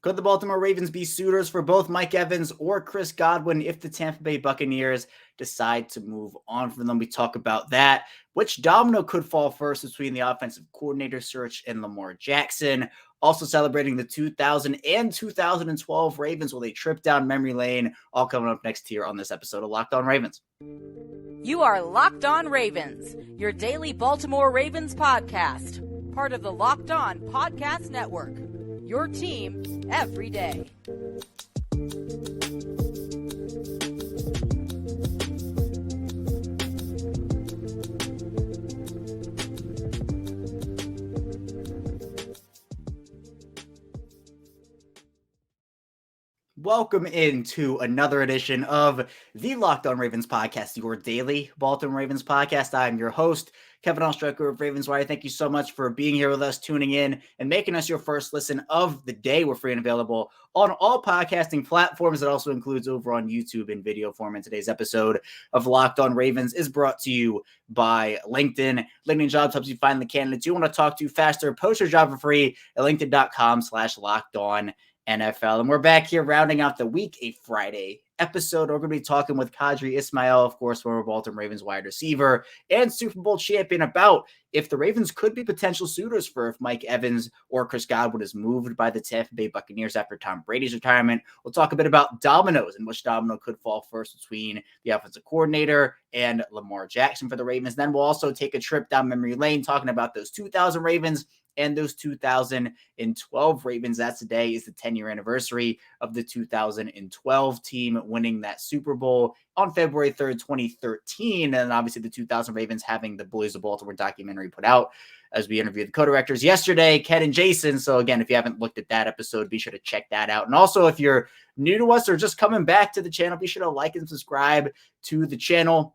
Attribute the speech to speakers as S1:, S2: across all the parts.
S1: Could the Baltimore Ravens be suitors for both Mike Evans or Chris Godwin if the Tampa Bay Buccaneers decide to move on from them? We talk about that. Which domino could fall first between the offensive coordinator search and Lamar Jackson? Also celebrating the 2000 and 2012 Ravens with a trip down memory lane. All coming up next here on this episode of Locked On Ravens.
S2: You are Locked On Ravens, your daily Baltimore Ravens podcast. Part of the Locked On Podcast Network. Your team every day.
S1: Welcome into another edition of the Locked On Ravens podcast, your daily Baltimore Ravens podcast. I'm your host, Kevin Ostrecker of Ravens Wire. Thank you so much for being here with us, tuning in, and making us your first listen of the day. We're free and available on all podcasting platforms. It also includes over on YouTube in video form. And today's episode of Locked On Ravens is brought to you by LinkedIn. LinkedIn Jobs helps you find the candidates you want to talk to faster. Post your job for free at linkedin.com/lockedon. NFL. And we're back here rounding out the week, a Friday episode. We're going to be talking with Qadry Ismail, of course, former Baltimore Ravens wide receiver and Super Bowl champion, about if the Ravens could be potential suitors for if Mike Evans or Chris Godwin is moved by the Tampa Bay Buccaneers after Tom Brady's retirement. We'll talk a bit about dominoes and which domino could fall first between the offensive coordinator and Lamar Jackson for the Ravens. Then we'll also take a trip down memory lane talking about those 2000 Ravens and those 2012 Ravens. That's today is the 10-year anniversary of the 2012 team winning that Super Bowl on February 3rd, 2013. And obviously the 2000 Ravens having the Boys of Baltimore documentary put out as we interviewed the co-directors yesterday, Ken and Jason. So again, if you haven't looked at that episode, be sure to check that out. And also, if you're new to us or just coming back to the channel, be sure to like and subscribe to the channel.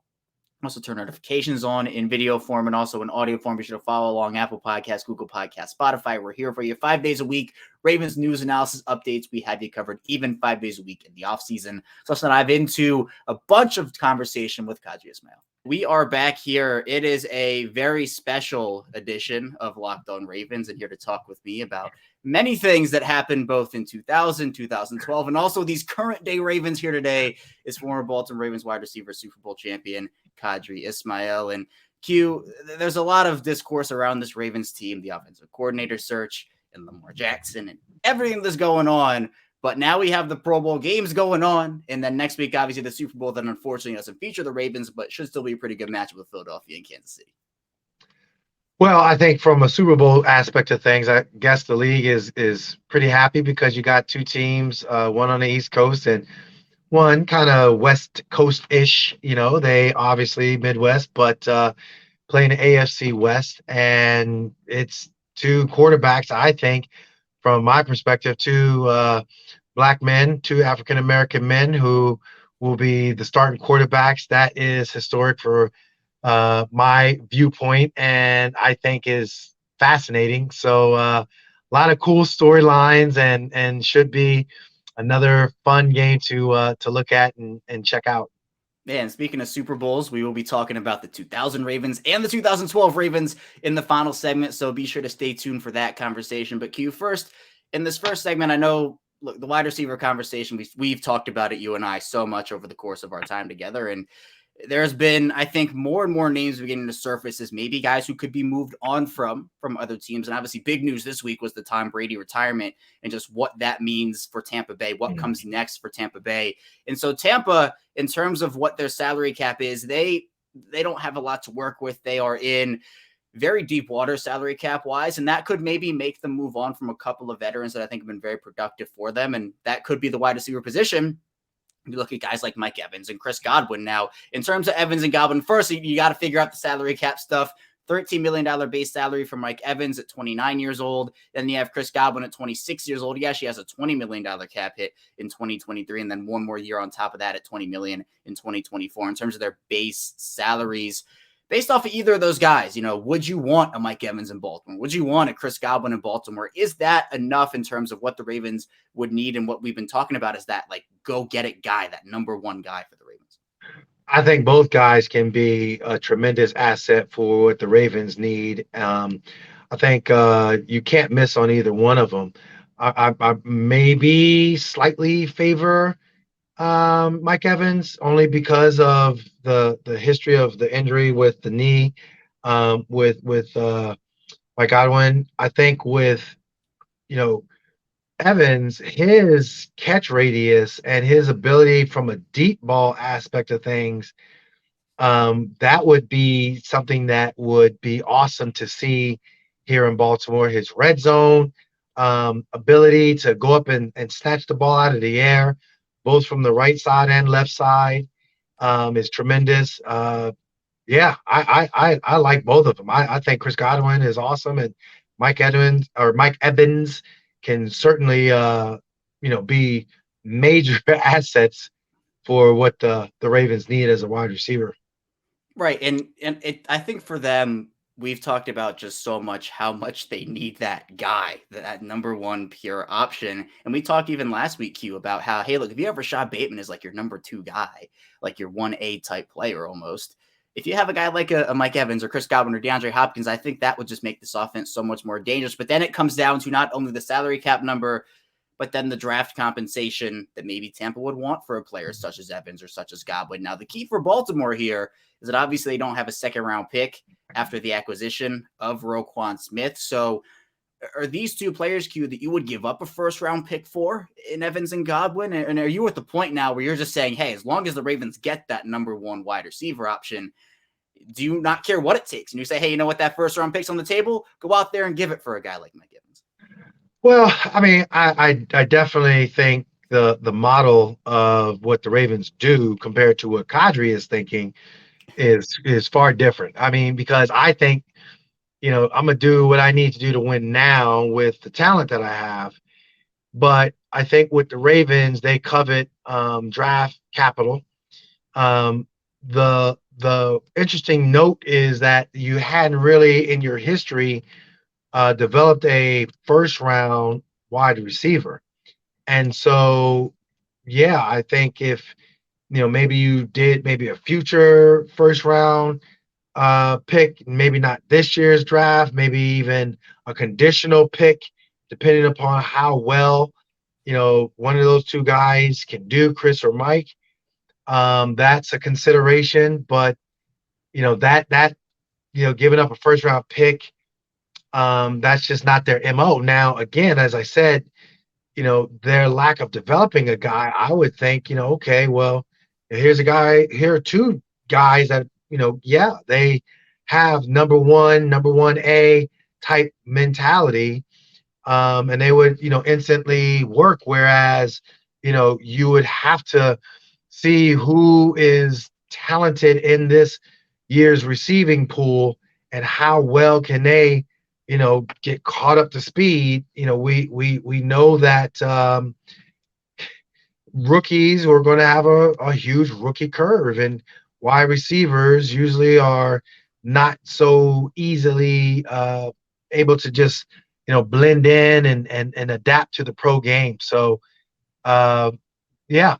S1: Also turn notifications on in video form and also in audio form. Be sure to follow along Apple Podcasts, Google Podcasts, Spotify. We're here for you 5 days a week. Ravens news, analysis, updates. We have you covered even 5 days a week in the offseason. So let's dive into a bunch of conversation with Qadry Ismail. We are back here. It is a very special edition of Locked On Ravens, and here to talk with me about many things that happened both in 2000, 2012, and also these current day Ravens. Here today is former Baltimore Ravens wide receiver, Super Bowl champion, Qadry Ismail. And Q, there's a lot of discourse around this Ravens team, the offensive coordinator search and Lamar Jackson and everything that's going on. But now we have the Pro Bowl games going on. And then next week, obviously, the Super Bowl that unfortunately doesn't feature the Ravens, but should still be a pretty good matchup with Philadelphia and Kansas City.
S3: Well, I think from a Super Bowl aspect of things, I guess the league is pretty happy because you got two teams, one on the East Coast and one kind of West Coast-ish. You know, they obviously Midwest, but playing the AFC West. And it's two quarterbacks, I think, from my perspective, two black men, two African-American men who will be the starting quarterbacks. That is historic for my viewpoint, and I think is fascinating. So a lot of cool storylines and should be another fun game to look at and check out.
S1: Man, speaking of Super Bowls, we will be talking about the 2000 Ravens and the 2012 Ravens in the final segment, so be sure to stay tuned for that conversation. But Q, first, in this first segment, I know, look, the wide receiver conversation, we've talked about it, you and I, so much over the course of our time together, and there's been, I think, more and more names beginning to surface as maybe guys who could be moved on from other teams. And obviously big news this week was the Tom Brady retirement and just what that means for Tampa Bay, what comes next for Tampa Bay. And so Tampa, in terms of what their salary cap is, they don't have a lot to work with. They are in very deep water salary cap wise, and that could maybe make them move on from a couple of veterans that I think have been very productive for them. And that could be the wide receiver position. You look at guys like Mike Evans and Chris Godwin. Now, in terms of Evans and Godwin, first, you got to figure out the salary cap stuff. $13 million base salary for Mike Evans at 29 years old. Then you have Chris Godwin at 26 years old. He actually has a $20 million cap hit in 2023, and then one more year on top of that at $20 million in 2024. In terms of their base salaries, based off of either of those guys, you know, would you want a Mike Evans in Baltimore? Would you want a Chris Godwin in Baltimore? Is that enough in terms of what the Ravens would need? And what we've been talking about is that, like, go-get-it guy, that number one guy for the Ravens.
S3: I think both guys can be a tremendous asset for what the Ravens need. I think you can't miss on either one of them. I maybe slightly favor Mike Evans only because of the history of the injury with the knee, with Mike Godwin. I think with you know Evans, his catch radius and his ability from a deep ball aspect of things, that would be something that would be awesome to see here in Baltimore. His red zone ability to go up and snatch the ball out of the air, both from the right side and left side, is tremendous. Yeah, I like both of them. I think Chris Godwin is awesome, and Mike Evans can certainly be major assets for what the Ravens need as a wide receiver.
S1: Right, and I think for them, we've talked about just so much how much they need that guy, that number one pure option. And we talked even last week, Q, about how, hey, look, if you have Rashad Bateman as like your number two guy, like your 1A type player almost, if you have a guy like a Mike Evans or Chris Godwin or DeAndre Hopkins, I think that would just make this offense so much more dangerous. But then it comes down to not only the salary cap number, but then the draft compensation that maybe Tampa would want for a player such as Evans or such as Godwin. Now, the key for Baltimore here is that obviously they don't have a second round pick after the acquisition of Roquan Smith. So are these two players, Q, that you would give up a first round pick for in Evans and Godwin? And are you at the point now where you're just saying, hey, as long as the Ravens get that number one wide receiver option, do you not care what it takes? And you say, hey, you know what, that first round pick's on the table, go out there and give it for a guy like Mike Evans.
S3: Well, I mean, I definitely think the model of what the Ravens do compared to what Qadry is thinking is far different. I mean, because I think, I'm gonna do what I need to do to win now with the talent that I have. But I think with the Ravens, they covet draft capital. The interesting note is that you hadn't really in your history developed a first round wide receiver. And so, yeah, I think if, maybe you did maybe a future first round pick, maybe not this year's draft, maybe even a conditional pick, depending upon how well, one of those two guys can do, Chris or Mike. That's a consideration, but, giving up a first round pick, that's just not their MO. Now, again, as I said, their lack of developing a guy, I would think, okay, well, here are two guys that, yeah, they have number one A type mentality, and they would, instantly work. Whereas, you would have to see who is talented in this year's receiving pool and how well can they get caught up to speed. We know that rookies are going to have a huge rookie curve, and wide receivers usually are not so easily able to just blend in and adapt to the pro game. So yeah,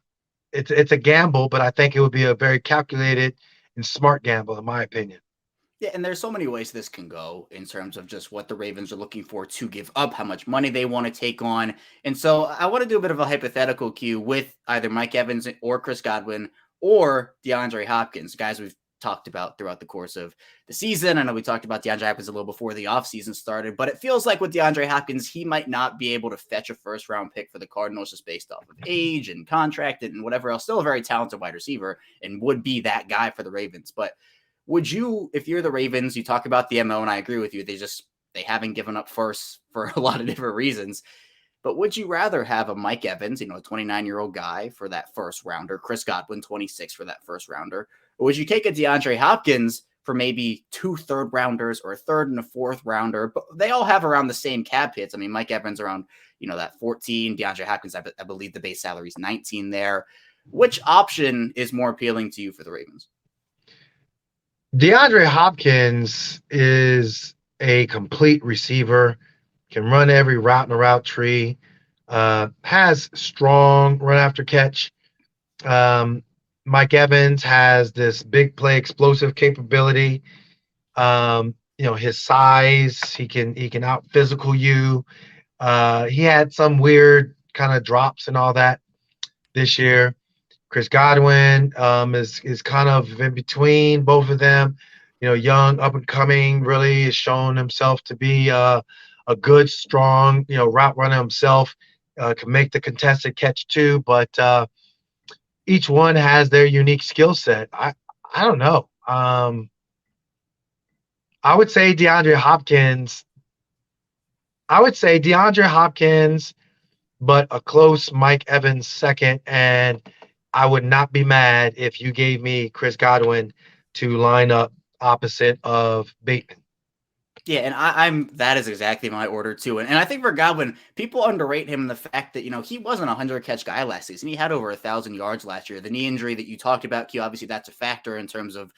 S3: it's a gamble, but I think it would be a very calculated and smart gamble, in my opinion.
S1: Yeah, and there's so many ways this can go in terms of just what the Ravens are looking for to give up, how much money they want to take on. And so I want to do a bit of a hypothetical Q with either Mike Evans or Chris Godwin or DeAndre Hopkins, guys we've talked about throughout the course of the season. I know we talked about DeAndre Hopkins a little before the offseason started, but it feels like with DeAndre Hopkins, he might not be able to fetch a first round pick for the Cardinals just based off of age and contract and whatever else. Still a very talented wide receiver and would be that guy for the Ravens. But would you, if you're the Ravens, you talk about the MO, and I agree with you, they haven't given up first for a lot of different reasons. But would you rather have a Mike Evans, a 29-year-old guy for that first rounder, Chris Godwin, 26 for that first rounder, or would you take a DeAndre Hopkins for maybe 2 third rounders or a third and a fourth rounder? But they all have around the same cap hits. I mean, Mike Evans around, that 14, DeAndre Hopkins, I believe the base salary is 19 there. Which option is more appealing to you for the Ravens?
S3: DeAndre Hopkins is a complete receiver, can run every route in the route tree, has strong run after catch. Mike Evans has this big play explosive capability. His size, he can out physical you. He had some weird kind of drops and all that this year. Chris Godwin is kind of in between both of them. Young, up and coming, really has shown himself to be a good, strong, route runner himself. Can make the contested catch too, but each one has their unique skill set. I don't know. I would say DeAndre Hopkins. I would say DeAndre Hopkins, but a close Mike Evans second, and I would not be mad if you gave me Chris Godwin to line up opposite of Bateman.
S1: Yeah, and I'm that is exactly my order too. And I think for Godwin, people underrate him in the fact that, he wasn't a 100 catch guy last season. He had over 1,000 yards last year. The knee injury that you talked about, Q, obviously that's a factor in terms of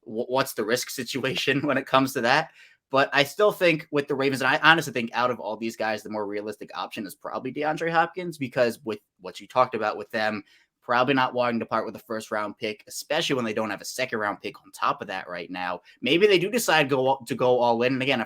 S1: what's the risk situation when it comes to that. But I still think with the Ravens, and I honestly think out of all these guys, the more realistic option is probably DeAndre Hopkins, because with what you talked about with them, probably not wanting to part with a first round pick, especially when they don't have a second round pick on top of that right now. Maybe they do decide to go all in. And again,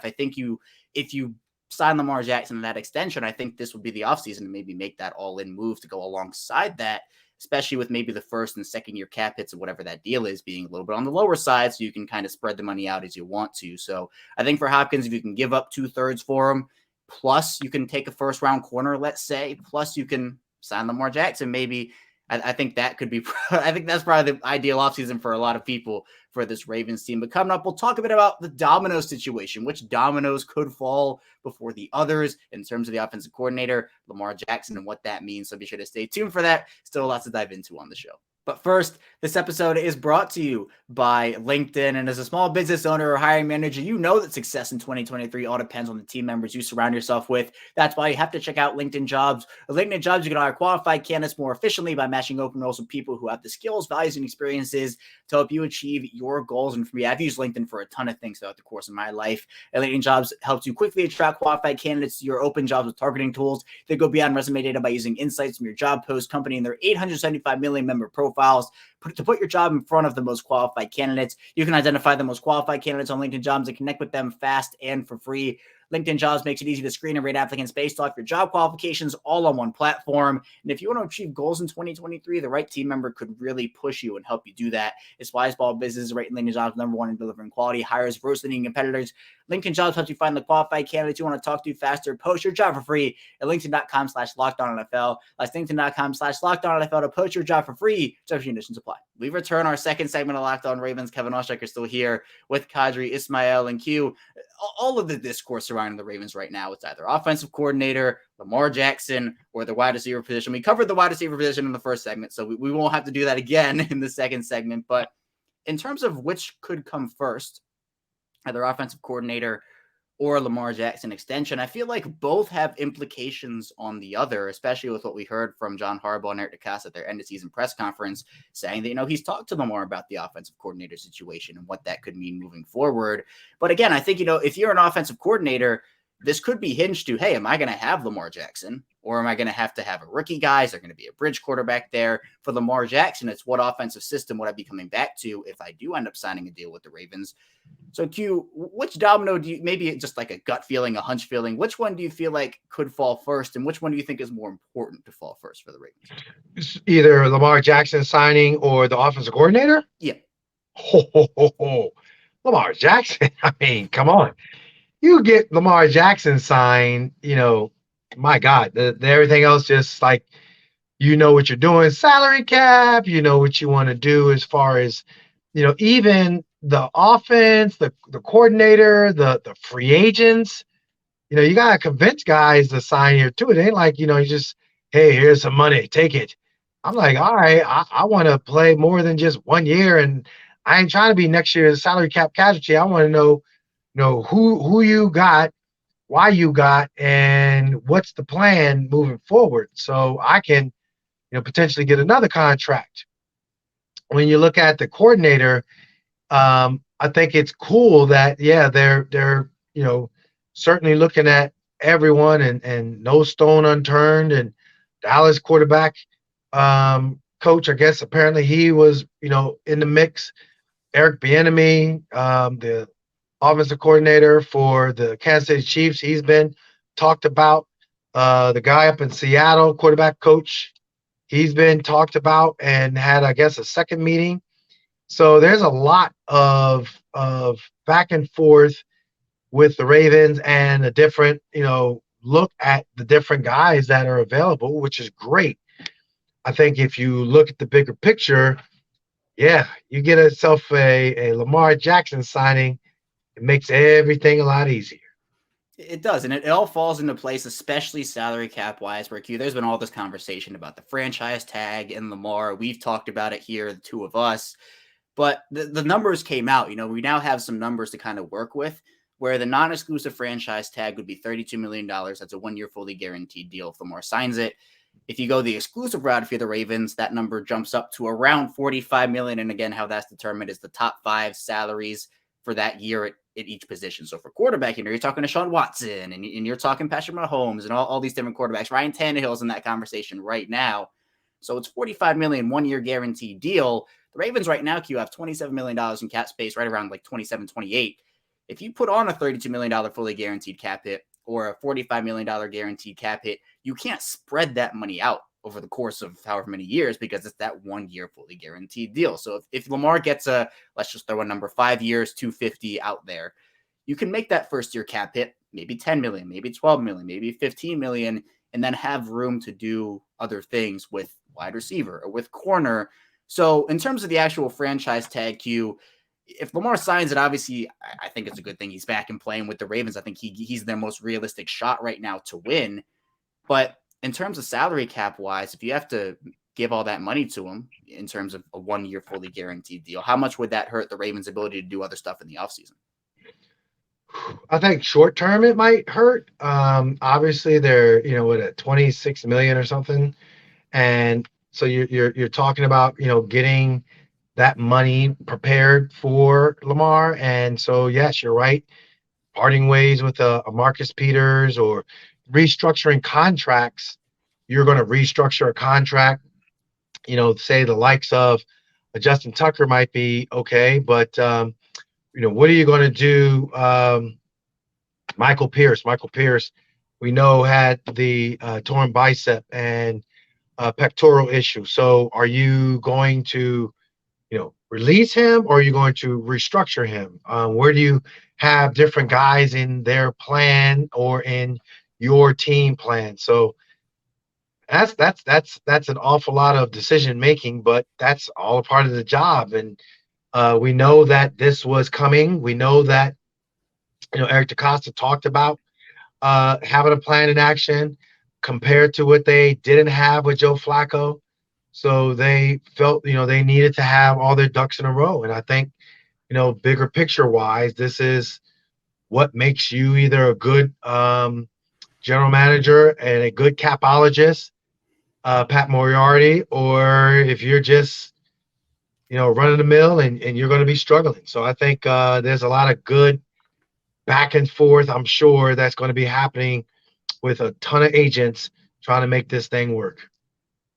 S1: if you sign Lamar Jackson in that extension, I think this would be the offseason to maybe make that all in move to go alongside that, especially with maybe the first and second year cap hits or whatever that deal is being a little bit on the lower side, so you can kind of spread the money out as you want to. So I think for Hopkins, if you can give up 2/3 for him, plus you can take a first round corner, let's say, plus you can sign Lamar Jackson, maybe I think that could be, I think that's probably the ideal offseason for a lot of people for this Ravens team. But coming up, we'll talk a bit about the domino situation, which dominoes could fall before the others in terms of the offensive coordinator, Lamar Jackson, and what that means. So be sure to stay tuned for that. Still lots to dive into on the show. But first, this episode is brought to you by LinkedIn. And as a small business owner or hiring manager, you know that success in 2023 all depends on the team members you surround yourself with. That's why you have to check out LinkedIn Jobs. With LinkedIn Jobs, you can hire qualified candidates more efficiently by matching open roles with people who have the skills, values, and experiences to help you achieve your goals. And for me, I've used LinkedIn for a ton of things throughout the course of my life. And LinkedIn Jobs helps you quickly attract qualified candidates to your open jobs with targeting tools. They go beyond resume data by using insights from your job post, company, and their 875 million member profiles to put your job in front of the most qualified candidates. You can identify the most qualified candidates on LinkedIn Jobs and connect with them fast and for free. LinkedIn Jobs makes it easy to screen and rate applicants based off your job qualifications all on one platform. And if you want to achieve goals in 2023, the right team member could really push you and help you do that. It's why small businesses rate LinkedIn Jobs #1 in delivering quality hires versus leading competitors. LinkedIn Jobs helps you find the qualified candidates you want to talk to faster. Post your job for free at linkedin.com/LockedOnNFL. That's linkedin.com/LockedOnNFL to post your job for free. Terms and conditions apply. We return our second segment of Locked On Ravens. Kevin Oshek is still here with Qadry Ismail and Q. All of the discourse surrounding the Ravens right now, it's either offensive coordinator, Lamar Jackson, or the wide receiver position. We covered the wide receiver position in the first segment, so we won't have to do that again in the second segment. But in terms of which could come first, either offensive coordinator or Lamar Jackson extension, I feel like both have implications on the other, especially with what we heard from John Harbaugh and Eric DeCosta at their end of season press conference, saying that, he's talked to Lamar about the offensive coordinator situation and what that could mean moving forward. But again, I think, if you're an offensive coordinator, this could be hinged to, hey, am I going to have Lamar Jackson, or am I going to have a rookie guy? Is there going to be a bridge quarterback there? For Lamar Jackson, it's what offensive system would I be coming back to if I do end up signing a deal with the Ravens? So Q, which domino do you, maybe just like a gut feeling, a hunch feeling, which one do you feel like could fall first, and which one do you think is more important to fall first for the Ravens?
S3: Either Lamar Jackson signing or the offensive coordinator?
S1: Yeah.
S3: Lamar Jackson. I mean, come on. You get Lamar Jackson signed, my God, everything else just like, what you're doing, salary cap, what you want to do as far as, even the offense, the coordinator, the free agents, you got to convince guys to sign here too. It ain't like, you just, hey, here's some money, take it. I'm like, all right, I want to play more than just 1 year, and I ain't trying to be next year's salary cap casualty. I want to know who you got, why you got, and what's the plan moving forward, so I can, potentially get another contract. When you look at the coordinator, I think it's cool that they're certainly looking at everyone and no stone unturned. And Dallas quarterback coach, I guess apparently he was in the mix. Eric Bieniemy, the offensive coordinator for the Kansas City Chiefs, he's been talked about. The guy up in Seattle, quarterback coach, he's been talked about and had, I guess, a second meeting. So there's a lot of back and forth with the Ravens and a different, look at the different guys that are available, which is great. I think if you look at the bigger picture, yeah, you get yourself a Lamar Jackson signing. It makes everything a lot easier.
S1: It does, and it all falls into place, especially salary cap wise. Where there's been all this conversation about the franchise tag and Lamar. We've talked about it here, the two of us, but the numbers came out. We now have some numbers to kind of work with. Where the non-exclusive franchise tag would be $32 million. That's a 1-year fully guaranteed deal if Lamar signs it. If you go the exclusive route for the Ravens, that number jumps up to around $45 million. And again, how that's determined is the top 5 salaries for that year at each position. So for quarterback, you're talking to Sean Watson and you're talking Patrick Mahomes and all these different quarterbacks. Ryan Tannehill's in that conversation right now. So it's $45 million, 1-year guaranteed deal. The Ravens right now, Q, have $27 million in cap space, right around like 27, 28. If you put on a $32 million fully guaranteed cap hit or a $45 million guaranteed cap hit, you can't spread that money out over the course of however many years because it's that 1-year fully guaranteed deal. So if Lamar gets let's just throw a number, 5 years, 250 out there, you can make that first year cap hit maybe 10 million, maybe 12 million, maybe 15 million, and then have room to do other things with wide receiver or with corner. So in terms of the actual franchise tag, Q, if Lamar signs it, obviously, I think it's a good thing he's back and playing with the Ravens. I think he's their most realistic shot right now to win. But in terms of salary cap wise, if you have to give all that money to him in terms of a 1-year fully guaranteed deal, how much would that hurt the Ravens' ability to do other stuff in the offseason?
S3: I think short term it might hurt. Obviously they're at 26 million or something, and so you're talking about getting that money prepared for Lamar. And so, yes, you're right. Parting ways with a Marcus Peters or restructuring contracts. You're going to restructure a contract, say the likes of a Justin Tucker might be okay, but, what are you going to do? Michael Pierce, we know had the torn bicep and pectoral issue. So are you going to release him or are you going to restructure him? Where do you have different guys in their plan or in your team plan? So that's an awful lot of decision making, but that's all a part of the job. And we know that this was coming. We know that Eric DeCosta talked about having a plan in action compared to what they didn't have with Joe Flacco. So they felt, they needed to have all their ducks in a row. And I think, bigger picture wise, this is what makes you either a good general manager and a good capologist, Pat Moriarty, or if you're just, running the mill and you're going to be struggling. So I think there's a lot of good back and forth, I'm sure, that's going to be happening with a ton of agents trying to make this thing work.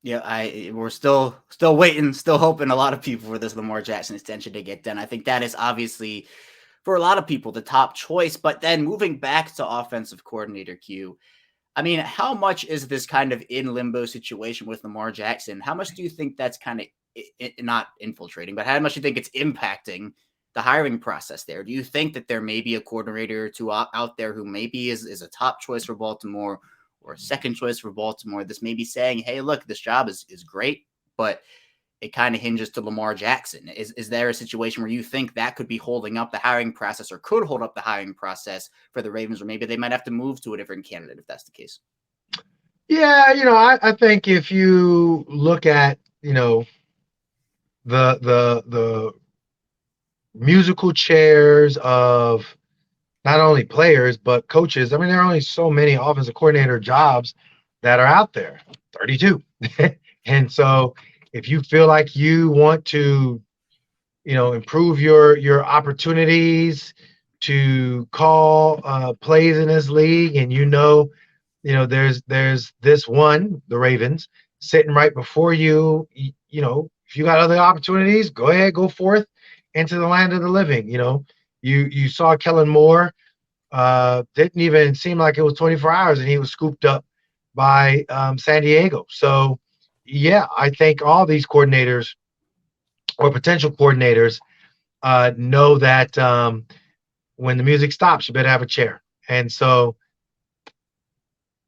S1: Yeah, we're still waiting, still hoping, a lot of people, for this Lamar Jackson extension to get done. I think that is obviously, for a lot of people, the top choice. But then moving back to offensive coordinator Q, I mean, how much is this kind of in limbo situation with Lamar Jackson? How much do you think that's kind of not infiltrating, but how much do you think it's impacting the hiring process there? Do you think that there may be a coordinator or two out there who maybe is a top choice for Baltimore or a second choice for Baltimore? This may be saying, hey, look, this job is great, but it kind of hinges to Lamar Jackson. Is there a situation where you think that could be holding up the hiring process or could hold up the hiring process for the Ravens, or maybe they might have to move to a different candidate if that's the case?
S3: Yeah, I think if you look at, the musical chairs of not only players but coaches. I mean, there are only so many offensive coordinator jobs that are out there, 32. And so if you feel like you want to, improve your opportunities to call plays in this league, and there's this one, the Ravens, sitting right before you. If you got other opportunities, go ahead, go forth into the land of the living. You saw Kellen Moore, didn't even seem like it was 24 hours and he was scooped up by San Diego. So, yeah, I think all these coordinators or potential coordinators know that when the music stops, you better have a chair. And so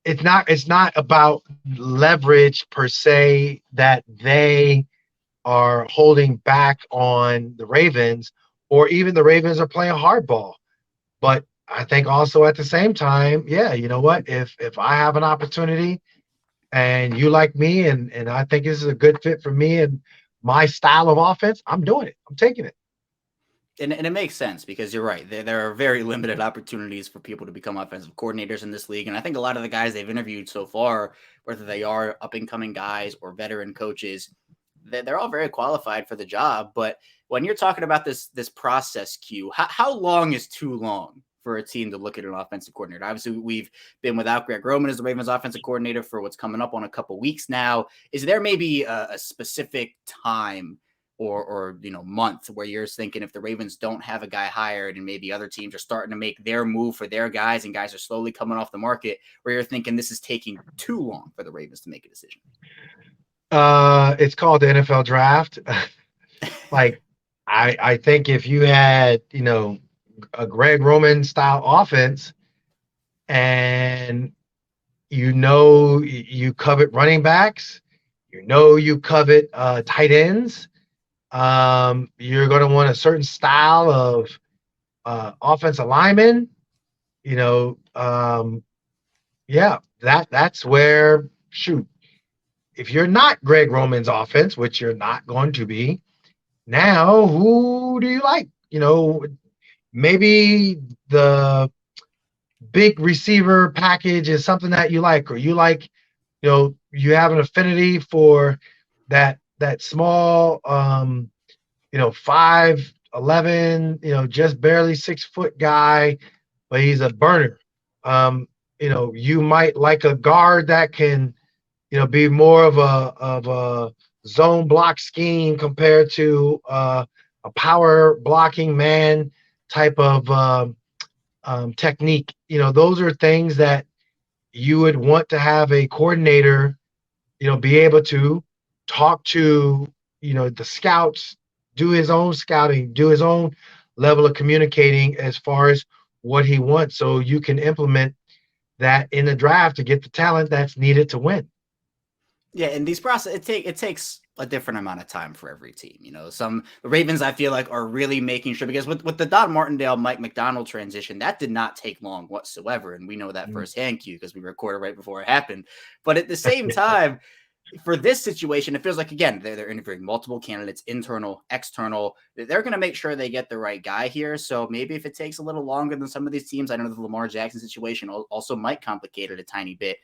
S3: it's not about leverage per se that they are holding back on the Ravens, or even the Ravens are playing hardball. But I think also at the same time, yeah, you know what? If I have an opportunity and you like me and I think this is a good fit for me and my style of offense, I'm doing it. I'm taking it.
S1: And it makes sense because you're right. There are very limited opportunities for people to become offensive coordinators in this league. And I think a lot of the guys they've interviewed so far, whether they are up and coming guys or veteran coaches, they're all very qualified for the job. But when you're talking about this process, Q, how long is too long for a team to look at an offensive coordinator? Obviously, we've been without Greg Roman as the Ravens offensive coordinator for what's coming up on a couple weeks now. Is there maybe a specific time or month where you're thinking if the Ravens don't have a guy hired and maybe other teams are starting to make their move for their guys and guys are slowly coming off the market, where you're thinking this is taking too long for the Ravens to make a decision?
S3: It's called the NFL draft. Like I think if you had, a Greg Roman style offense and you covet running backs, you covet tight ends, you're going to want a certain style of offensive lineman, you know, yeah, that's where, shoot, if you're not Greg Roman's offense, which you're not going to be, now who do you like? Maybe the big receiver package is something that you like, or you like, you have an affinity for that small 5'11", just barely 6 foot guy, but he's a burner. You might like a guard that can, be more of a zone block scheme compared to a power blocking man type of technique. Those are things that you would want to have a coordinator, be able to talk to, the scouts, do his own scouting, do his own level of communicating as far as what he wants, so you can implement that in the draft to get the talent that's needed to win.
S1: Yeah, and these process it takes a different amount of time for every team. The Ravens I feel like are really making sure, because with the Don Martindale Mike McDonald transition, that did not take long whatsoever, and we know that firsthand, Q, because we recorded right before it happened. But at the same time, for this situation, it feels like, again, they're interviewing multiple candidates, internal, external. They're going to make sure they get the right guy here. So maybe if it takes a little longer than some of these teams, I know the Lamar Jackson situation also might complicate it a tiny bit.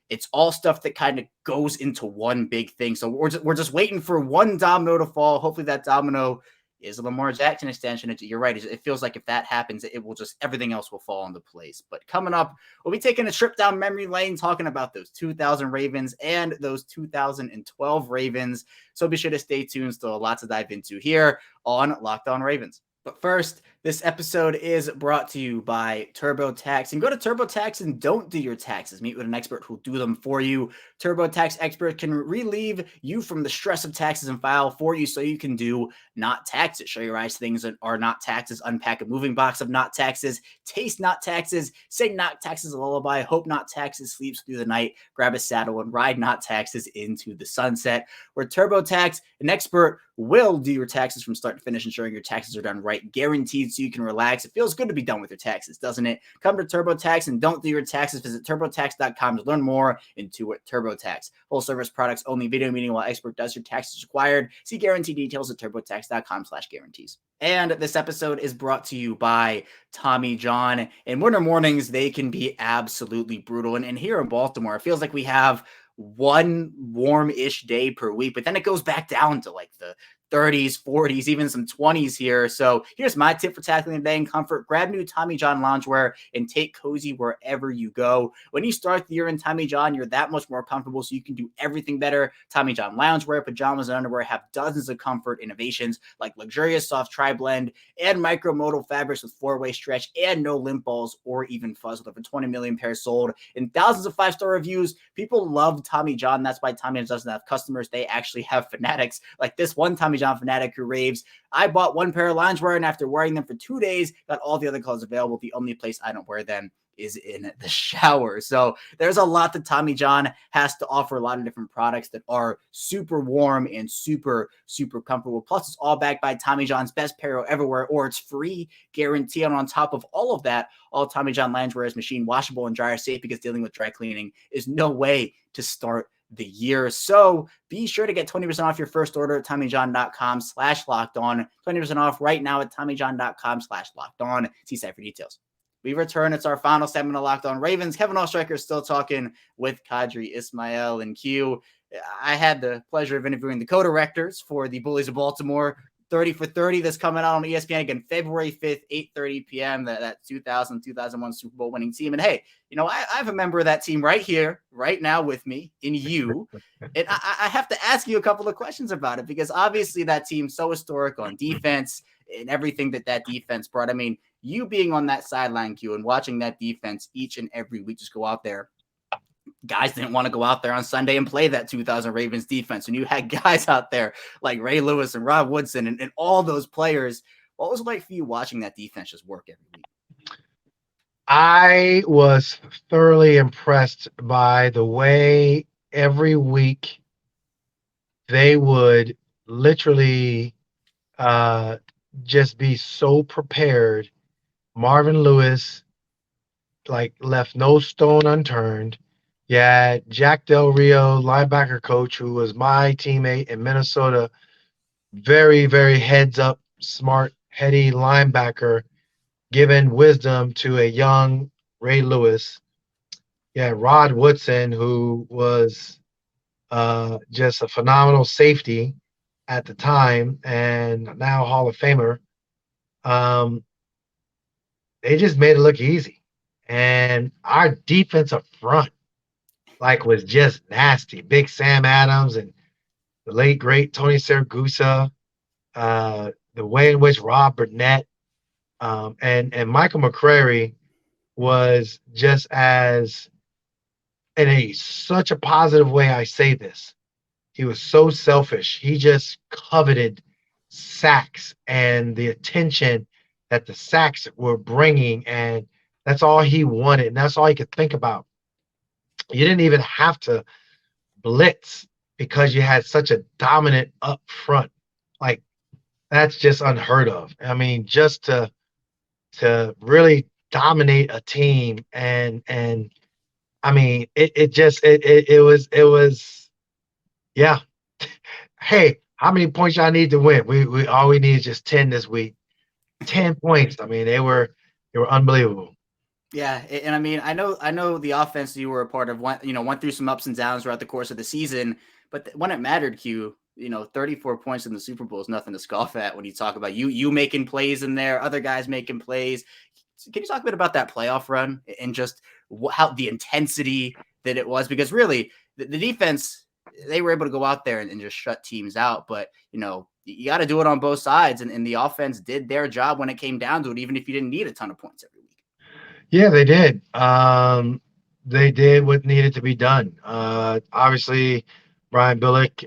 S1: It's all stuff that kind of goes into one big thing. So we're just waiting for one domino to fall. Hopefully that domino is a Lamar Jackson extension. You're right. It feels like if that happens, it will just, everything else will fall into place. But coming up, we'll be taking a trip down memory lane, talking about those 2000 Ravens and those 2012 Ravens. So be sure to stay tuned. Still a lot to dive into here on Locked On Ravens. But first, this episode is brought to you by TurboTax. And go to TurboTax and don't do your taxes. Meet with an expert who'll do them for you. TurboTax expert can relieve you from the stress of taxes and file for you so you can do not taxes. Show your eyes things that are not taxes. Unpack a moving box of not taxes. Taste not taxes. Sing not taxes a lullaby. Hope not taxes sleeps through the night. Grab a saddle and ride not taxes into the sunset. Where TurboTax, an expert, will do your taxes from start to finish, ensuring your taxes are done right, guaranteed, so you can relax. It feels good to be done with your taxes, doesn't it? Come to TurboTax and don't do your taxes. Visit TurboTax.com to learn more into it. TurboTax, full service products only. Video meeting while expert does your taxes required. See guarantee details at TurboTax.com/guarantees. And this episode is brought to you by Tommy John. In winter mornings, they can be absolutely brutal. And here in Baltimore, it feels like we have one warm-ish day per week, but then it goes back down to like the 30s, 40s, even some 20s here. So here's my tip for tackling the day in comfort. Grab new Tommy John loungewear and take cozy wherever you go. When you start the year in Tommy John, you're that much more comfortable, so you can do everything better. Tommy John loungewear, pajamas, and underwear have dozens of comfort innovations like luxurious soft tri-blend and micromodal fabrics with 4-way stretch and no limp balls or even fuzz, with over 20 million pairs sold and thousands of 5-star reviews. People love Tommy John. That's why Tommy John doesn't have customers. They actually have fanatics like this one Tommy John fanatic who raves, "I bought one pair of loungewear and after wearing them for 2 days, got all the other colors available. The only place I don't wear them is in the shower." So there's a lot that Tommy John has to offer, a lot of different products that are super warm and super, super comfortable. Plus, it's all backed by Tommy John's best apparel everywhere, or it's free guarantee. And on top of all of that, all Tommy John loungewear is machine washable and dryer safe, because dealing with dry cleaning is no way to start the year. So be sure to get 20% off your first order at TommyJohn.com/lockedon. 20% off right now at TommyJohn.com/lockedon. See site for details. We return. It's our final segment of Locked On Ravens. Kevin Oestreicher is still talking with Qadry Ismail and Q. I had the pleasure of interviewing the co-directors for the Bullies of Baltimore. 30 for 30 that's coming out on ESPN again, February 5th, 8:30 p.m. That 2000-2001 Super Bowl winning team. And hey, I have a member of that team right here, right now with me in you. And I have to ask you a couple of questions about it, because obviously that team's so historic on defense and everything that defense brought. I mean, you being on that sideline, Q, and watching that defense each and every week just go out there. Guys didn't want to go out there on Sunday and play that 2000 Ravens defense. And you had guys out there like Ray Lewis and Rob Woodson and all those players. What was it like for you watching that defense just work every week?
S3: I was thoroughly impressed by the way every week they would literally just be so prepared. Marvin Lewis left no stone unturned. You had Jack Del Rio, linebacker coach, who was my teammate in Minnesota. Very, very heads up, smart, heady linebacker, giving wisdom to a young Ray Lewis. Yeah, Rod Woodson, who was just a phenomenal safety at the time and now Hall of Famer. They just made it look easy. And our defensive front was just nasty. Big Sam Adams and the late, great Tony Siragusa, the way in which Rob Burnett and Michael McCrary was just as, in such a positive way I say this, he was so selfish. He just coveted sacks and the attention that the sacks were bringing, and that's all he wanted, and that's all he could think about. You didn't even have to blitz because you had such a dominant up front. That's just unheard of. I mean, just to really dominate a team, and I mean, it was yeah. Hey, how many points y'all need to win? We all we need is just 10 this week. 10 points. I mean, they were unbelievable.
S1: Yeah, and I mean, I know the offense you were a part of went through some ups and downs throughout the course of the season, but when it mattered, Q, 34 points in the Super Bowl is nothing to scoff at when you talk about you making plays in there, other guys making plays. Can you talk a bit about that playoff run and just how the intensity that it was? Because really, the defense, they were able to go out there and just shut teams out, but you got to do it on both sides, and the offense did their job when it came down to it, even if you didn't need a ton of points every week.
S3: Yeah, they did. They did what needed to be done. Obviously, Brian Billick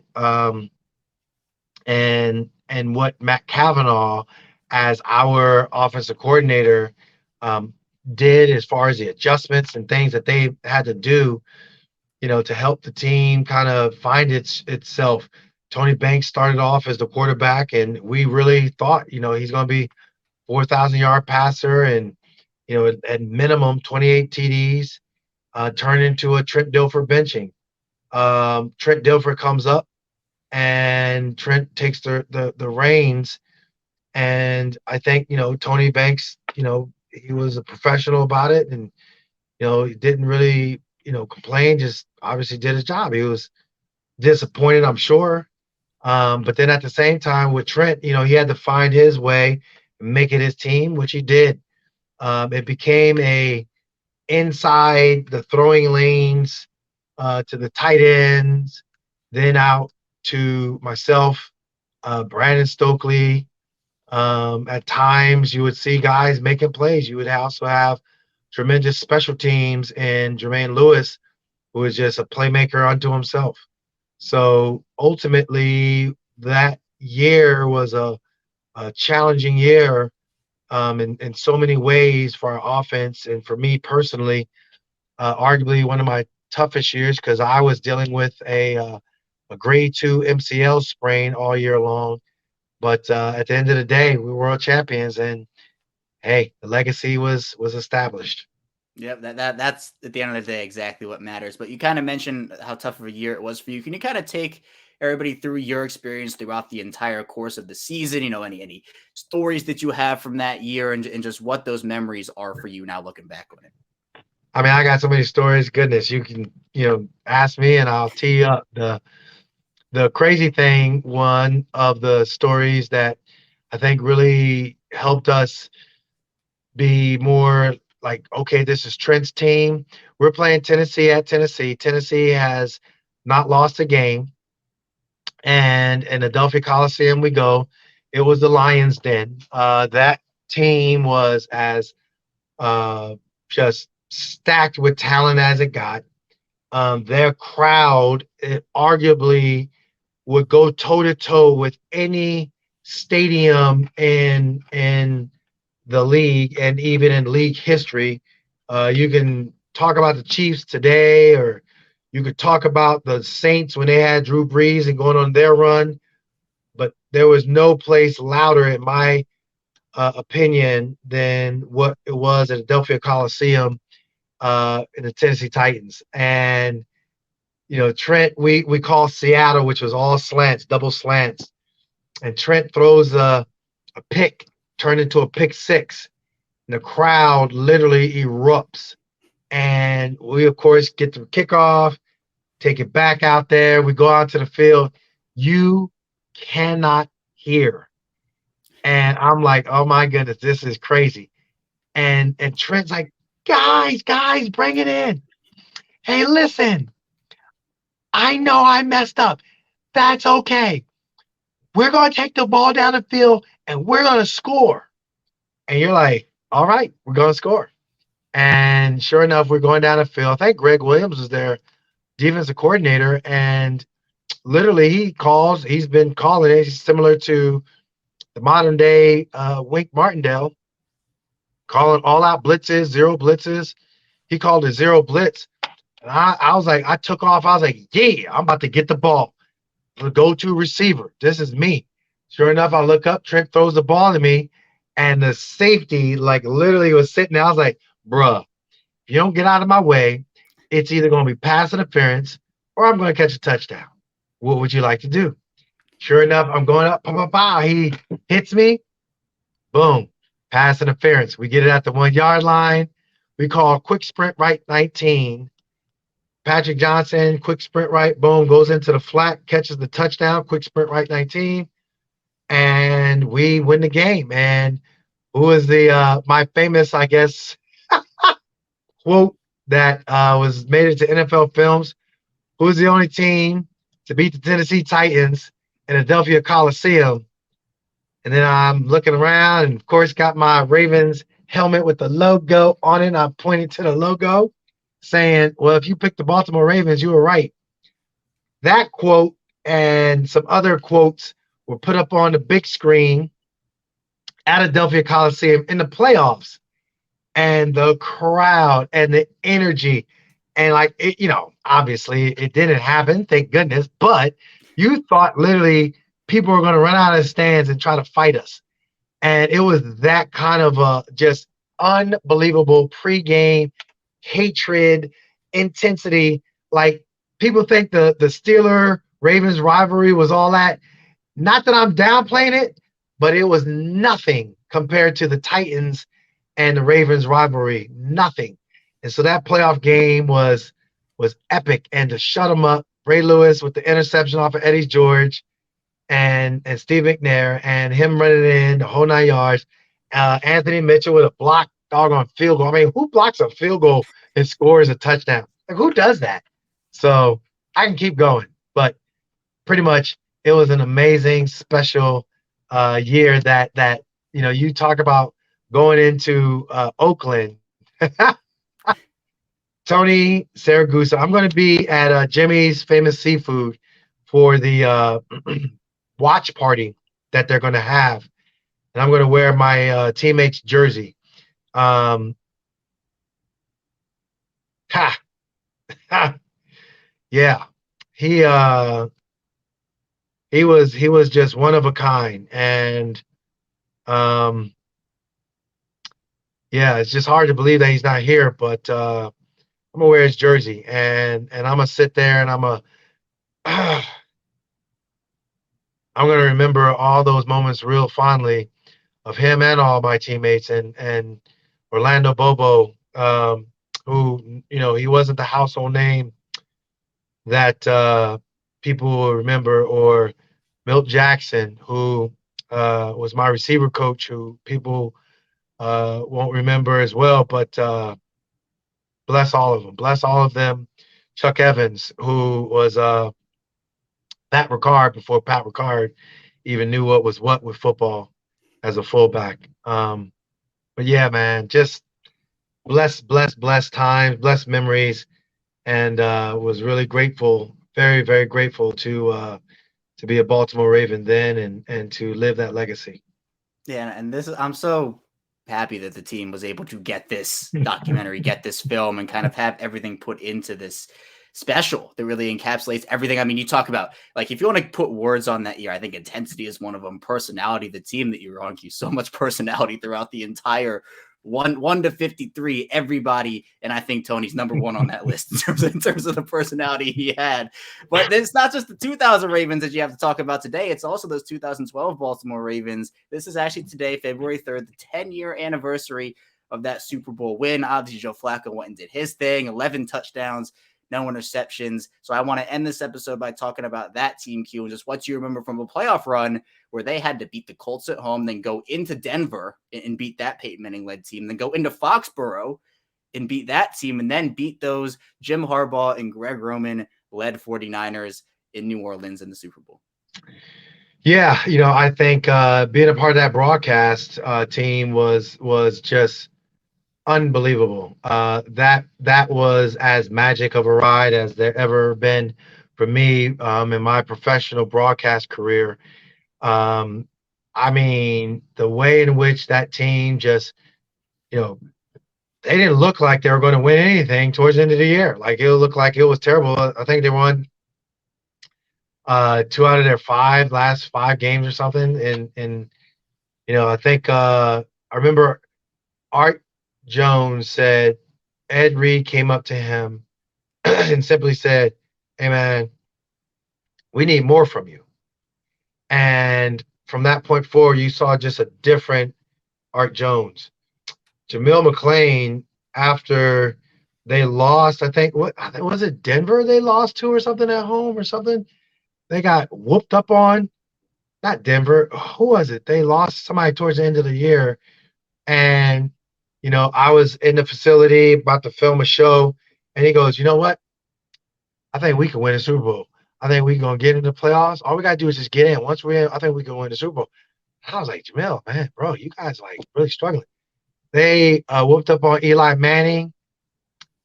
S3: and what Matt Cavanaugh, as our offensive coordinator, did as far as the adjustments and things that they had to do, to help the team kind of find itself. Tony Banks started off as the quarterback, and we really thought, he's going to be 4,000-yard passer and, at minimum 28 TDs, turn into a Trent Dilfer benching. Trent Dilfer comes up, and Trent takes the reins. And I think, Tony Banks, he was a professional about it, and, he didn't really, complain, just obviously did his job. He was disappointed, I'm sure. But then at the same time with Trent, he had to find his way, make it his team, which he did. It became a inside the throwing lanes to the tight ends, then out to myself, Brandon Stokely. At times, you would see guys making plays. You would also have tremendous special teams and Jermaine Lewis, who is just a playmaker unto himself. So ultimately, that year was a challenging year in so many ways for our offense. And for me personally, arguably one of my toughest years because I was dealing with a grade 2 MCL sprain all year long. But at the end of the day, we were world champions, and hey, the legacy was established.
S1: Yep, that's at the end of the day exactly what matters. But you kind of mentioned how tough of a year it was for you. Can you kind of take everybody through your experience throughout the entire course of the season? Any stories that you have from that year, and just what those memories are for you now looking back on it.
S3: I mean, I got so many stories. Goodness, you can ask me, and I'll tee up the crazy thing. One of the stories that I think really helped us be more like, okay, this is Trent's team. We're playing Tennessee at Tennessee. Tennessee has not lost a game. And in Adelphia Coliseum we go. It was the Lions Den. That team was as just stacked with talent as it got. Their crowd, it arguably would go toe to toe with any stadium in the league and even in league history. You can talk about the Chiefs today, or you could talk about the Saints when they had Drew Brees and going on their run, but there was no place louder, in my opinion, than what it was at Adelphia Coliseum in the Tennessee Titans. And Trent, we call Seattle, which was all slants, double slants, and Trent throws a pick, turned into a pick six, and the crowd literally erupts. And we, of course, get the kickoff, take it back out there. We go out to the field. You cannot hear. And I'm like, oh my goodness, this is crazy. And Trent's like, guys, bring it in. Hey, listen, I know I messed up. That's okay. We're going to take the ball down the field and we're going to score. And you're like, all right, we're going to score. And sure enough, we're going down the field. I think Greg Williams was their defensive coordinator. And literally he's been calling it. He's similar to the modern day Wink Martindale, calling all out blitzes, zero blitzes. He called it zero blitz. And I was like, I took off. I was like, yeah, I'm about to get the ball. The go-to receiver. This is me. Sure enough, I look up. Trent throws the ball to me, and the safety, like, literally was sitting there. I was like, bruh, if you don't get out of my way, it's either going to be pass interference or I'm going to catch a touchdown. What would you like to do? Sure enough, I'm going up. Pow, pow, pow. He hits me. Boom. Pass interference. We get it at the 1 yard line. We call quick sprint right 19. Patrick Johnson, quick sprint right, boom, goes into the flat, catches the touchdown, quick sprint right 19, and we win the game. And who is my famous, I guess, quote that was made it to NFL Films? Who's the only team to beat the Tennessee Titans in Adelphia Coliseum? And then I'm looking around, and of course, got my Ravens helmet with the logo on it. I'm pointing to the logo, saying, well, if you picked the Baltimore Ravens, you were right. That quote and some other quotes were put up on the big screen at Adelphia Coliseum in the playoffs. And the crowd and the energy, and like, obviously it didn't happen, thank goodness, but you thought literally people were going to run out of the stands and try to fight us. And it was that kind of just unbelievable pregame hatred, intensity. Like, people think the Steeler Ravens rivalry was all that. Not that I'm downplaying it, but it was nothing compared to the Titans and the Ravens rivalry. Nothing. And so that playoff game was epic. And to shut them up, Ray Lewis with the interception off of Eddie George, and Steve McNair and him running in the whole 9 yards. Anthony Mitchell with a block doggone field goal. I mean, who blocks a field goal and scores a touchdown? Like, who does that? So I can keep going, but pretty much it was an amazing, special year that you talk about going into Oakland. Tony Saragusa. I'm going to be at Jimmy's Famous Seafood for the watch party that they're going to have, and I'm going to wear my teammate's jersey. Um, ha, ha, yeah, he he was just one of a kind, and um, yeah, it's just hard to believe that he's not here, but I'm gonna wear his jersey, and I'm gonna sit there, and I'm gonna remember all those moments real fondly of him and all my teammates, and Orlando Bobo, who he wasn't the household name that people will remember, or Milt Jackson, who was my receiver coach, who people won't remember as well, but bless all of them. Bless all of them. Chuck Evans, who was Pat Ricard before Pat Ricard even knew what was what with football as a fullback. But yeah, man, just blessed times, blessed memories, and was really grateful, very, very grateful to be a Baltimore Raven then and to live that legacy.
S1: Yeah, and I'm so happy that the team was able to get this documentary, get this film, and kind of have everything put into this special that really encapsulates everything. I mean, you talk about, like, if you want to put words on that year, I think intensity is one of them. Personality, the team that you're on, so much personality throughout the entire 1 to 53, everybody, and I think Tony's number one on that list in terms of the personality he had. But it's not just the 2000 Ravens that you have to talk about today. It's also those 2012 Baltimore Ravens. This is actually today, February 3rd, the 10-year anniversary of that Super Bowl win. Obviously, Joe Flacco went and did his thing, 11 touchdowns, no interceptions. So I want to end this episode by talking about that team, Q, and just what you remember from a playoff run where they had to beat the Colts at home, then go into Denver and beat that Peyton Manning-led team, then go into Foxborough and beat that team, and then beat those Jim Harbaugh and Greg Roman-led 49ers in New Orleans in the Super Bowl.
S3: Yeah, I think being a part of that broadcast team was just unbelievable. That was as magic of a ride as there ever been for me in my professional broadcast career. I mean, the way in which that team just, they didn't look like they were going to win anything towards the end of the year. Like, it looked like it was terrible. I think they won 2 out of their last 5 games or something. And I think I remember Art Jones said Ed Reed came up to him and simply said, "Hey, man, we need more from you." And from that point forward, you saw just a different Art Jones. Jamil McClain, after they lost, I think, was it Denver they lost to or something at home or something? They got whooped up on. Not Denver. Who was it? They lost somebody towards the end of the year. And, I was in the facility about to film a show. And he goes, "You know what? I think we can win a Super Bowl. I think we're going to get into the playoffs. All we got to do is just get in. Once we're in, I think we can win the Super Bowl." And I was like, "Jamil, man, bro, you guys like really struggling." They whooped up on Eli Manning.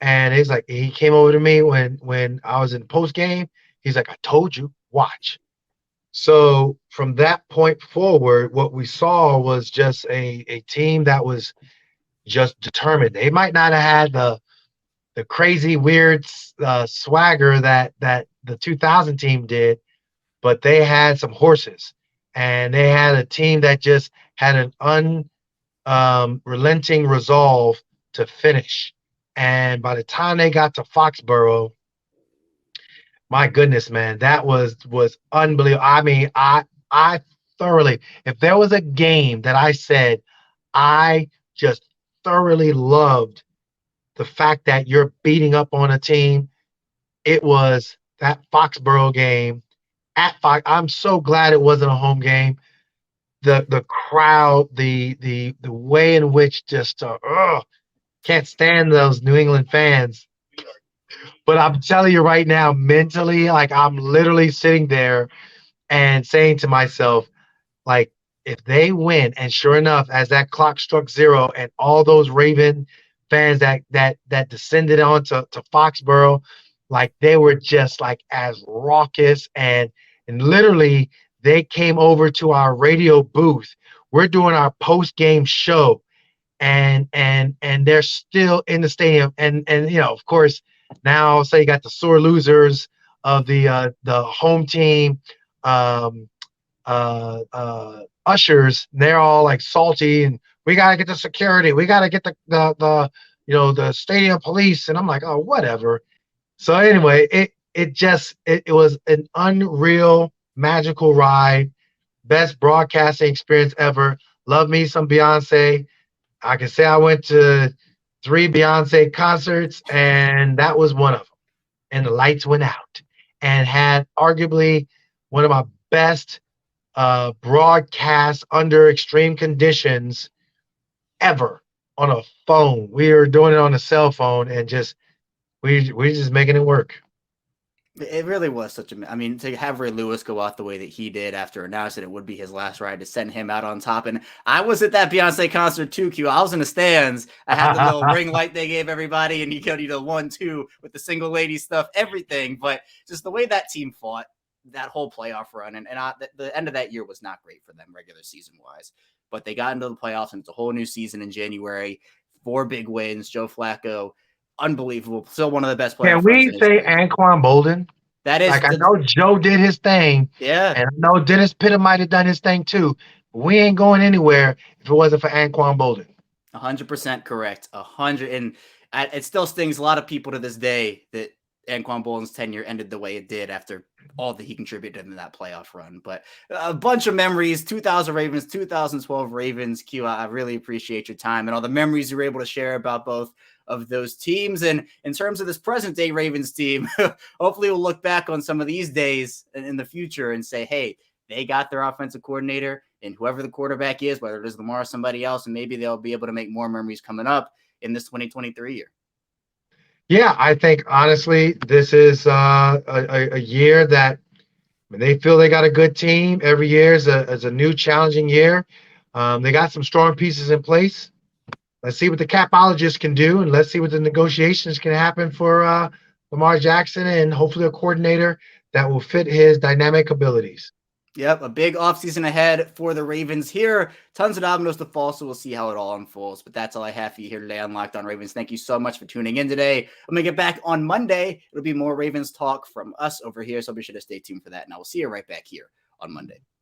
S3: And he's like, he came over to me when I was in post game. He's like, "I told you, watch." So from that point forward, what we saw was just a team that was just determined. They might not have had the crazy, weird swagger that the 2000 team did, but they had some horses, and they had a team that just had an unrelenting resolve to finish. And by the time they got to Foxborough, my goodness, man, that was unbelievable. I mean, I thoroughly, if there was a game that I said I just thoroughly loved the fact that you're beating up on a team, it was that Foxborough game. at Fox. I'm so glad it wasn't a home game. The crowd, the way in which just can't stand those New England fans. But I'm telling you right now, mentally, like I'm literally sitting there and saying to myself, like, if they win, and sure enough, as that clock struck zero, and all those Raven fans that descended onto Foxborough, like they were just like as raucous and literally they came over to our radio booth. We're doing our post game show, and they're still in the stadium, and of course now say you got the sore losers of the home team. Um, Ushers, they're all like salty, and we gotta get the security, we gotta get the stadium police, and I'm like, oh, whatever. So anyway, it was an unreal, magical ride, best broadcasting experience ever. Love me some Beyonce. I can say I went to 3 Beyonce concerts, and that was one of them. And the lights went out, and had arguably one of my best broadcast under extreme conditions ever on a phone. We were doing it on a cell phone, and we just making it work.
S1: It really was such a. I mean, to have Ray Lewis go out the way that he did after announcing it would be his last ride, to send him out on top. And I was at that Beyonce concert too, Q. I was in the stands. I had the little ring light they gave everybody, and you got 1-2 with the single lady stuff, everything. But just the way that team fought that whole playoff run, and the end of that year was not great for them regular season wise. But they got into the playoffs, and it's a whole new season in January. 4 big wins. Joe Flacco, unbelievable. Still one of the best
S3: Can
S1: playoff runs
S3: we
S1: in
S3: say
S1: history.
S3: Anquan Bolden?
S1: That is,
S3: Like, I know Joe did his thing,
S1: yeah,
S3: and I know Dennis Pitta might have done his thing too. But we ain't going anywhere if it wasn't for Anquan Bolden.
S1: 100% correct. 100, and it still stings a lot of people to this day that Anquan Bolden's tenure ended the way it did after all that he contributed in that playoff run. But a bunch of memories: 2000 Ravens, 2012 Ravens. Q, I really appreciate your time and all the memories you were able to share about both of those teams. And in terms of this present day Ravens team, hopefully we'll look back on some of these days in the future and say, hey, they got their offensive coordinator, and whoever the quarterback is, whether it is Lamar or somebody else, and maybe they'll be able to make more memories coming up in this 2023 year.
S3: Yeah, I think honestly, this is a year that when they feel they got a good team. Every year is a new challenging year. They got some strong pieces in place. Let's see what the capologists can do, and let's see what the negotiations can happen for Lamar Jackson, and hopefully a coordinator that will fit his dynamic abilities.
S1: Yep, a big offseason ahead for the Ravens here. Tons of dominoes to fall, so we'll see how it all unfolds. But that's all I have for you here today on Locked On Ravens. Thank you so much for tuning in today. I'm going to get back on Monday. It'll be more Ravens talk from us over here, so be sure to stay tuned for that. And I will see you right back here on Monday.